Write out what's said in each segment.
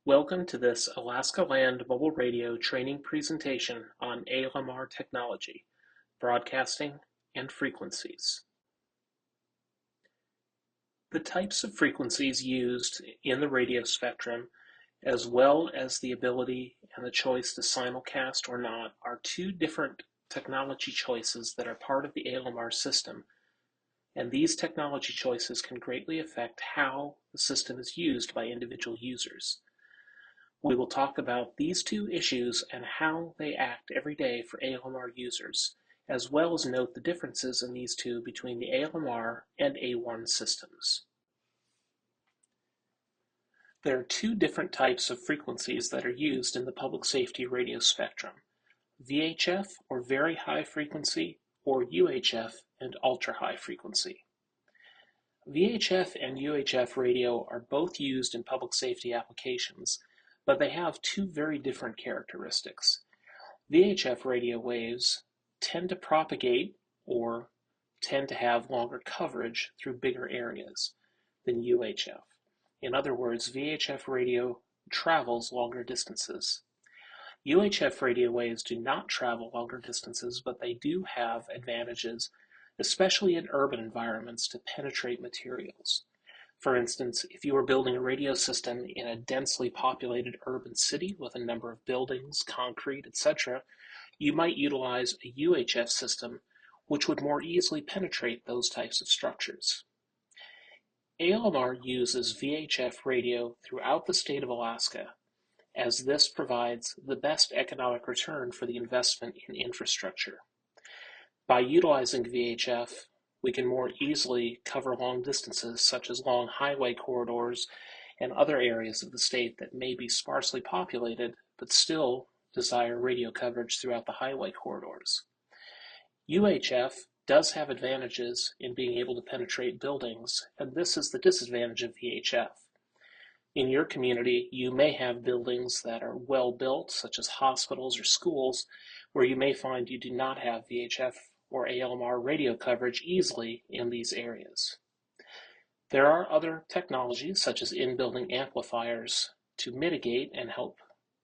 Welcome to this Alaska Land Mobile Radio training presentation on ALMR technology, broadcasting, and frequencies. The types of frequencies used in the radio spectrum, as well as the ability and the choice to simulcast or not, are two different technology choices that are part of the ALMR system, and these technology choices can greatly affect how the system is used by individual users. We will talk about these two issues and how they act every day for ALMR users, as well as note the differences in these two between the ALMR and A1 systems. There are two different types of frequencies that are used in the public safety radio spectrum: VHF, or very high frequency, or UHF and ultra high frequency. VHF and UHF radio are both used in public safety applications, but they have two very different characteristics. VHF radio waves tend to propagate or tend to have longer coverage through bigger areas than UHF. In other words, VHF radio travels longer distances. UHF radio waves do not travel longer distances, but they do have advantages, especially in urban environments, to penetrate materials. For instance, if you were building a radio system in a densely populated urban city with a number of buildings, concrete, etc., you might utilize a UHF system, which would more easily penetrate those types of structures. ALMR uses VHF radio throughout the state of Alaska, as this provides the best economic return for the investment in infrastructure. By utilizing VHF, we can more easily cover long distances, such as long highway corridors and other areas of the state that may be sparsely populated, but still desire radio coverage throughout the highway corridors. UHF does have advantages in being able to penetrate buildings, and this is the disadvantage of VHF. In your community, you may have buildings that are well built, such as hospitals or schools, where you may find you do not have VHF or ALMR radio coverage easily in these areas. There are other technologies, such as in-building amplifiers, to mitigate and help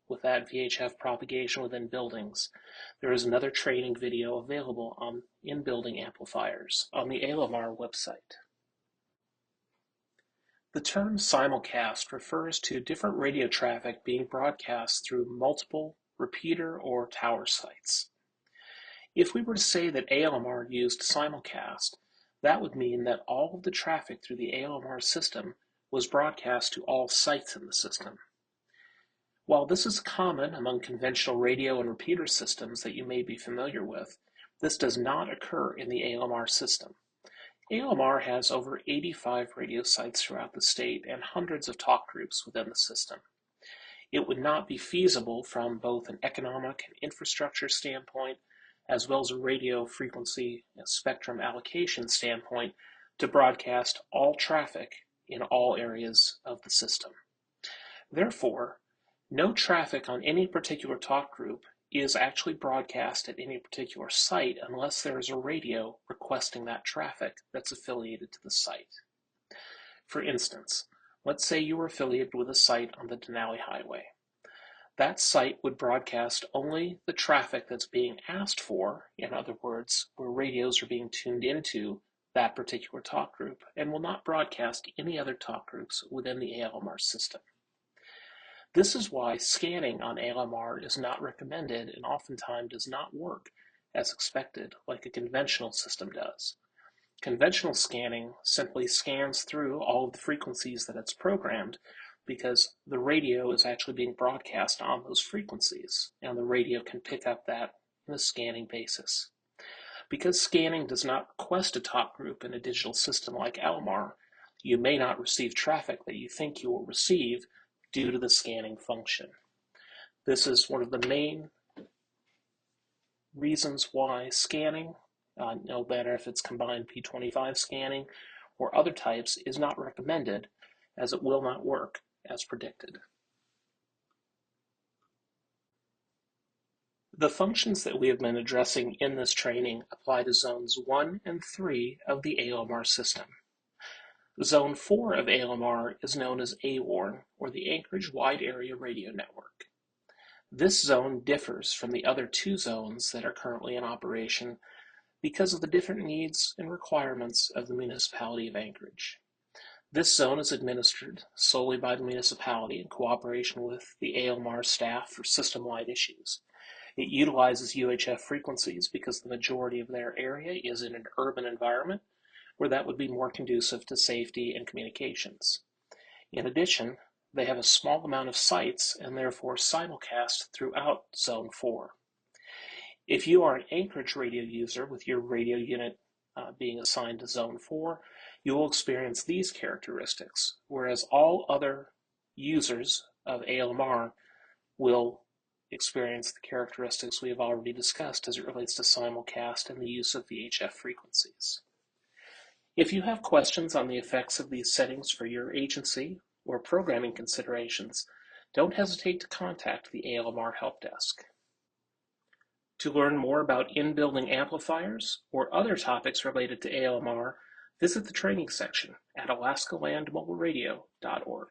with that VHF propagation within buildings. There is another training video available on in-building amplifiers on the ALMR website. The term simulcast refers to different radio traffic being broadcast through multiple repeater or tower sites. If we were to say that ALMR used simulcast, that would mean that all of the traffic through the ALMR system was broadcast to all sites in the system. While this is common among conventional radio and repeater systems that you may be familiar with, this does not occur in the ALMR system. ALMR has over 85 radio sites throughout the state and hundreds of talk groups within the system. It would not be feasible from both an economic and infrastructure standpoint, as well as a radio frequency and spectrum allocation standpoint, to broadcast all traffic in all areas of the system. Therefore, no traffic on any particular talk group is actually broadcast at any particular site unless there is a radio requesting that traffic that's affiliated to the site. For instance, let's say you were affiliated with a site on the Denali Highway. That site would broadcast only the traffic that's being asked for, in other words, where radios are being tuned into that particular talk group, and will not broadcast any other talk groups within the ALMR system. This is why scanning on ALMR is not recommended and oftentimes does not work as expected like a conventional system does. Conventional scanning simply scans through all of the frequencies that it's programmed because the radio is actually being broadcast on those frequencies, and the radio can pick up that on a scanning basis. Because scanning does not request a talk group in a digital system like ALMR, you may not receive traffic that you think you will receive due to the scanning function. This is one of the main reasons why scanning, no matter if it's combined P25 scanning or other types, is not recommended, as it will not work as predicted. The functions that we have been addressing in this training apply to zones 1 and 3 of the ALMR system. Zone 4 of ALMR is known as AWARN, or the Anchorage Wide Area Radio Network. This zone differs from the other two zones that are currently in operation because of the different needs and requirements of the municipality of Anchorage. This zone is administered solely by the municipality in cooperation with the ALMR staff for system-wide issues. It utilizes UHF frequencies because the majority of their area is in an urban environment where that would be more conducive to safety and communications. In addition, they have a small amount of sites and therefore simulcast throughout Zone 4. If you are an Anchorage radio user with your radio unit being assigned to Zone 4, you will experience these characteristics, whereas all other users of ALMR will experience the characteristics we have already discussed as it relates to simulcast and the use of VHF frequencies. If you have questions on the effects of these settings for your agency or programming considerations, don't hesitate to contact the ALMR Help Desk. To learn more about in-building amplifiers or other topics related to ALMR, visit the training section at alaskalandmobileradio.org.